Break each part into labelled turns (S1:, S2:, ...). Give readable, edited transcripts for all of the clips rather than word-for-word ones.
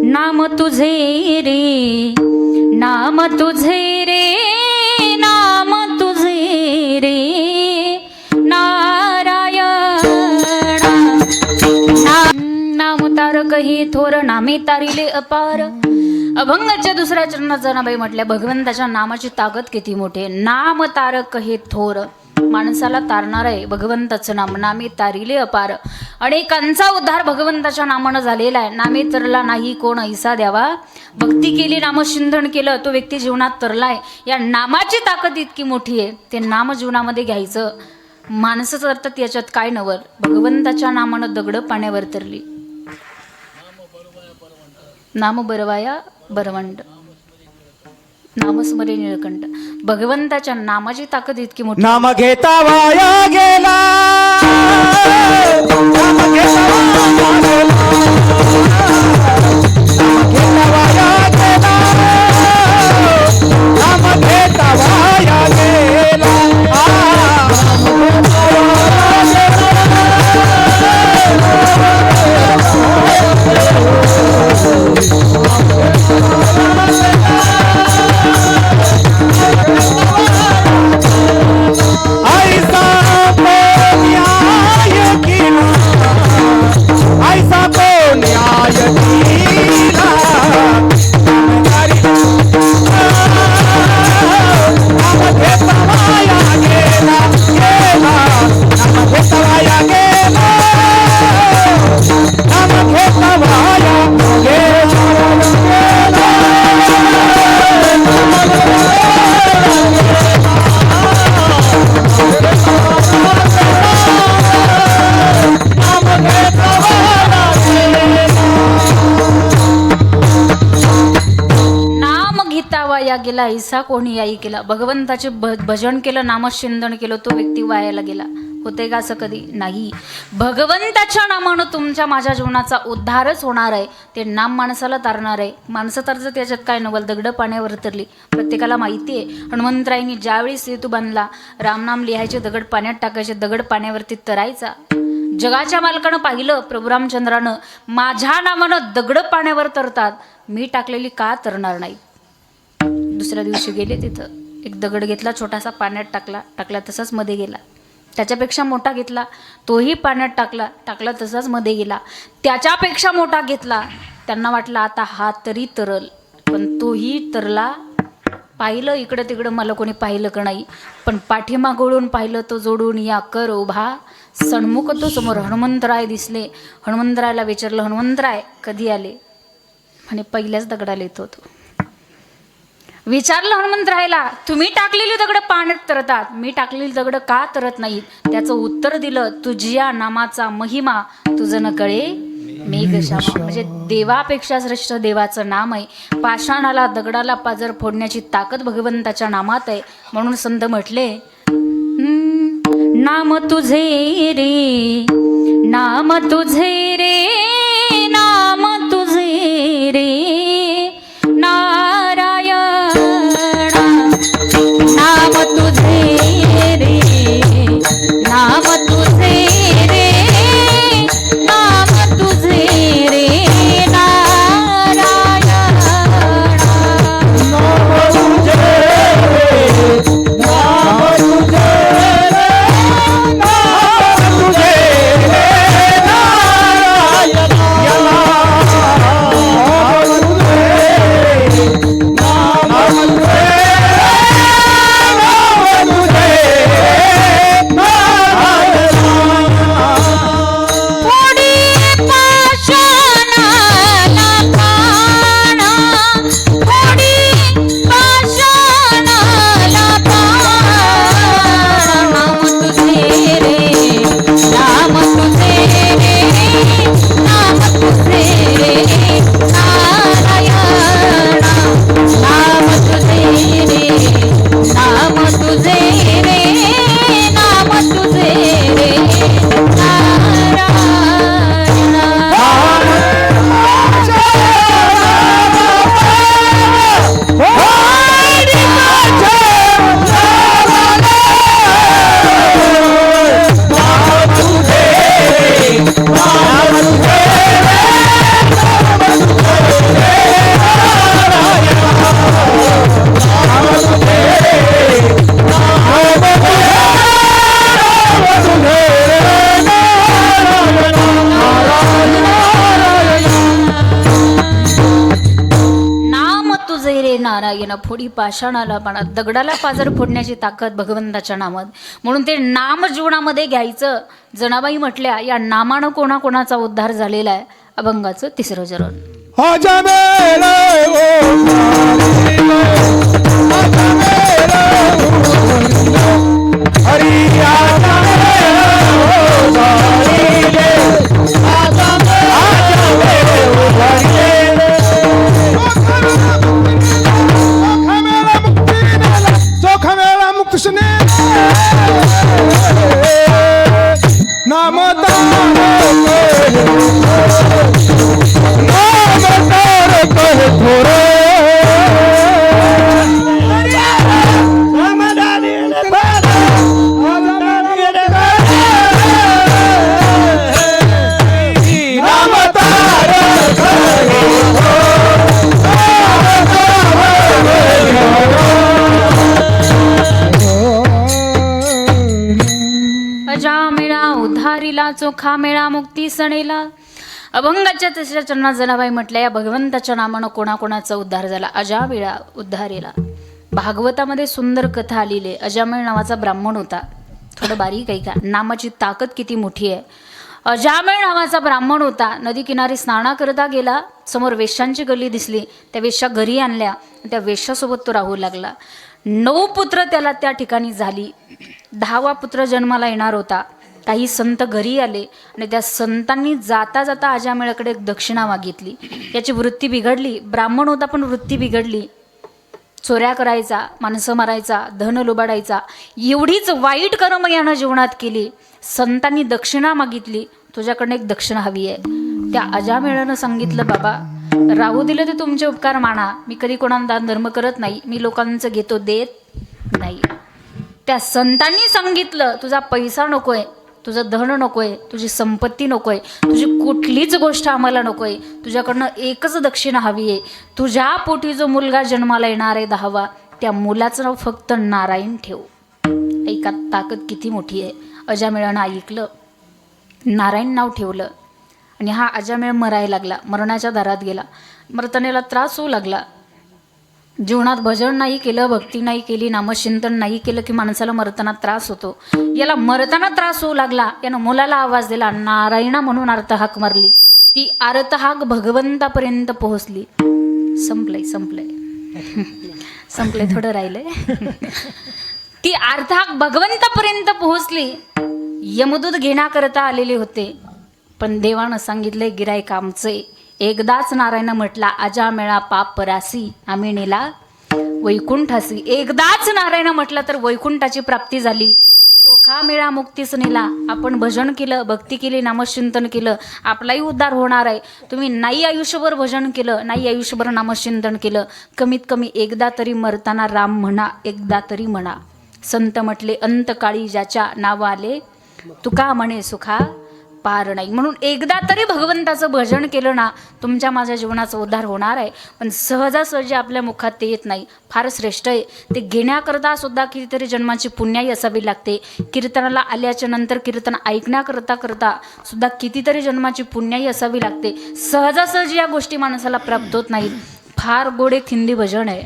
S1: नाम तुझे रे, नाम तुझे रे, नाम तुझे रे नारायण। नाम तारक हे थोर, नामे तारिले अपार। अभंगाच्या दुसऱ्या चरणात जनाबाई म्हटल्या भगवंताच्या नामाची ताकद किती मोठी आहे। नाम तारक हे थोर, माणसाला तारणार आहे भगवंताचं नाम। नामे तारिले अपार, अनेकांचा उद्धार भगवंताच्या नामानं झालेला आहे। नामे तरला नाही कोण ऐसा द्यावा, भक्ती केली नामचिंतन केलं तो व्यक्ती जीवनात तरलाय। या नामाची ताकद इतकी मोठी आहे, ते नाम जीवनामध्ये घ्यायचं। माणसं तरतात याच्यात काय नवर, भगवंताच्या नामानं दगड पाण्यावर तरली। नाम बरवाया बरवंड, नामस्मरे निळकंठ। भगवंताच्या नामाची ताकद इतकी मोठी।
S2: नाम घेता वाया गेला, नाम घेता वाया गेला, नाम घेता वाया गेला,
S1: गेला ऐसा कोणी याई केला। भगवंताचे भजन केलं, नामचिंतन केलं, तो व्यक्ती वायाला गेला। होते का असं कधी? नाही। भगवंताच्या नामानं तुमच्या माझ्या जीवनाचा उद्धारच होणार आहे। ते नाम माणसाला तारणार आहे। माणसं तरचं त्याच्यात काय नवल, दगड पाण्यावर तरली। प्रत्येकाला माहिती आहे हनुमंतरायांनी ज्यावेळी सेतू बांधला, रामनाम लिहायचे, दगड पाण्यात टाकायचे, दगड पाण्यावरती तरायचा। जगाच्या मालकानं पाहिलं, प्रभू रामचंद्रानं माझ्या नामानं दगड पाण्यावर तरतात, मी टाकलेली का तरणार नाही। दुसऱ्या दिवशी गेले, तिथं एक दगड घेतला, छोटासा पाण्यात टाकला तसाच मध्ये गेला। त्याच्यापेक्षा मोठा घेतला, तोही पाण्यात टाकला तसाच मध्ये गेला। त्याच्यापेक्षा मोठा घेतला, त्यांना वाटलं आता हा तरी तरल, पण तोही तरला। पाहिलं इकडं तिकडं, मला कोणी पाहिलं का नाही, पण पाठीमागोळून पाहिलं तो जोडून या कर उभा। सन्मुख तो समोर हनुमंतराय दिसले। हनुमंतरायला विचारलं, हनुमंतराय कधी आले? म्हणे पहिल्याच दगडाला येत होतो। विचारलं हनुमंतरायला, तुम्ही टाकलेली दगड पाण्यात तरतात, मी टाकलेली दगड का तरत नाही? त्याचं उत्तर दिलं, तुझ्या नामाचा महिमा तुझं न कळे मेघश्यामा। म्हणजे देवापेक्षा श्रेष्ठ देवाचं नाम आहे। पाषाणाला दगडाला पाजर फोडण्याची ताकद भगवंताच्या नामात आहे। म्हणून संत म्हटले, नाम तुझे रे, नाम तुझे रे, नाम तुझे रे नारायण। नाम तुझे रे, नाम तुझे रे, नाम तुझे रे नारायण।
S2: नाम तुझे रे, नाम तुझे रे, नाम तुझे रे नारायण।
S1: नारायण फोडी पाषाणाला बाणा. दगडाला पाजर फोडण्याची ताकद भगवंताच्या नामात. म्हणून ते नाम जीवनामध्ये घ्यायचं. जनाबाई म्हटल्या या नामानं कोणाकोणाचा उद्धार झालेला आहे. अभंगाचं तिसरं चरण.
S2: अजमेर हरी जोखमेला मुक्तने नाम
S1: अजामिळा उद्धारीला चोखा मेळा मुक्ती सणेला. अभंगाच्या तिसऱ्या चरणात जनाबाई म्हटल्या या भगवंताच्या नामानं कोणाकोणाचा उद्धार झाला. अजामिळा उद्धारीला. भागवतामध्ये सुंदर कथा आलेली आहे. अजामिळ नावाचा ब्राह्मण होता. थोडं बारीक आहे का, नामाची ताकद किती मोठी आहे. अजामिळ नावाचा ब्राह्मण होता. नदी किनारी स्नाना करता गेला. समोर वेश्यांची गल्ली दिसली. त्या वेश्या घरी आणल्या. त्या वेश्यासोबत तो राहू लागला. 9 पुत्र त्याला त्या ठिकाणी झाली. 10वा पुत्र जन्माला येणार होता. काही संत घरी आले आणि त्या संतांनी जाता जाता अजामिळाकडे एक दक्षिणा मागितली. याची वृत्ती बिघडली. ब्राह्मण होता पण वृत्ती बिघडली. चोऱ्या करायचा, माणसं मारायचा, धन लुबाडायचा, एवढीच वाईट कर्म यानं जीवनात केली. संतांनी दक्षिणा मागितली. तुझ्याकडनं एक दक्षिणा हवी आहे. त्या अजामिळानं सांगितलं बाबा राहू दिलं ते तुमचे उपकार माना. मी कधी कोणाला दान धर्म करत नाही. मी लोकांचं घेतो, देत नाही. त्या संतांनी सांगितलं तुझा पैसा नकोय, तुझं धन नकोय, तुझी संपत्ती नकोय, तुझी कुठलीच गोष्ट आम्हाला नकोय. तुझ्याकडनं एकच दक्षिणा हवी आहे. तुझ्या पोटी जो मुलगा जन्माला येणार आहे 10वा, त्या मुलाचं नाव फक्त नारायण ठेव. ऐका ताकद किती मोठी आहे. अजामिळानं ऐकलं, नारायण नाव ठेवलं आणि हा अजामिळ मरायला लागला. मरणाच्या दारात गेला. मरतानेला त्रास होऊ लागला. जीवनात भजन नाही केलं, भक्ती नाही केली, नामचिंतन नाही केलं की माणसाला मरताना त्रास होतो. याला मरताना त्रास होऊ लागला. यानं मुलाला आवाज दिला, नारायणा म्हणून अर्थहाक मारली. ती अर्थहाक भगवंतापर्यंत पोहोचली. संपलंय थोडं राहिलंय. ती अर्थहाक भगवंतापर्यंत पोहोचली. यमदूत घेण्याकरता आलेले होते. पण देवानं सांगितले गिराईक आमचे. एकदाच नारायण म्हटला अजामिळा पाप परासी आम्ही नेला वैकुंठासी. एकदाच नारायण म्हटलं तर वैकुंठाची प्राप्ती झाली. चोखा मेळा मुक्तीस नेला. आपण भजन केलं, भक्ती केली, नामचिंतन केलं, आपलाही उद्धार होणार आहे. तुम्ही नाही आयुष्यभर भजन केलं, नाही आयुष्यभर नामचिंतन केलं, कमीत कमी एकदा तरी मरताना राम म्हणा, एकदा तरी म्हणा. संत म्हटले अंतकाळी ज्याच्या नाव आले तुका म्हणे सुखा पार नाही. म्हणून एकदा तरी भगवंताचं भजन केलं ना, तुमच्या माझ्या जीवनाचा उद्धार होणार आहे. पण सहजासहजी आपल्या मुखात ते येत नाही. फार श्रेष्ठ आहे. ते घेण्याकरता सुद्धा कितीतरी जन्माची पुण्याई असावी लागते. कीर्तनाला आल्याच्या नंतर कीर्तन ऐकण्याकरता करता सुद्धा कितीतरी जन्माची पुण्याई असावी लागते. सहजासहजी या गोष्टी माणसाला प्राप्त होत नाहीत. फार गोड एक हिंदी भजन आहे.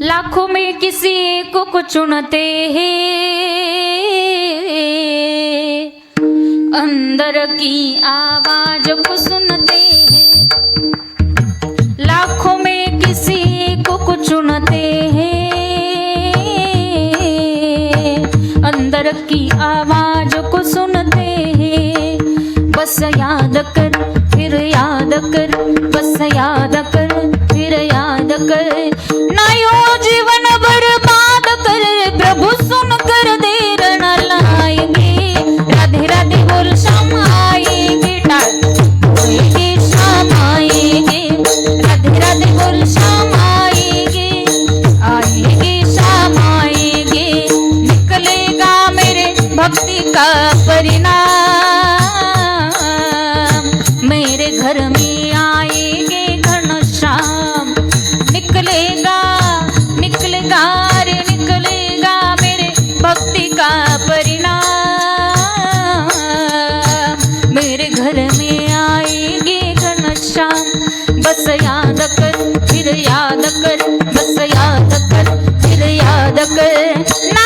S1: लाखों में किसी एक को चुनते हैं, अंदर की आवाज को सुनते हैं. लाखों में किसी एक को चुनते हैं, अंदर की आवाज को सुनते हैं. बस याद कर फिर याद कर, बस याद कर फिर याद कर. नायो जीवन बर्बाद कर, प्रभु सुन कर देर न लाएंगे. राधे राधे बोल शाम आएंगे, टाळेंगे शाम आएंगे. राधे राधे बोल शाम आएंगे, आएंगे शाम आएंगे. निकलेगा मेरे भक्ति का परिणाम, मेरे घर में आएंगे घनश्याम. निकलेगा निकलेगा रे निकलेगा मेरे भक्ति का परिणाम, मेरे घर में आएंगे घनश्याम. बस याद कर ग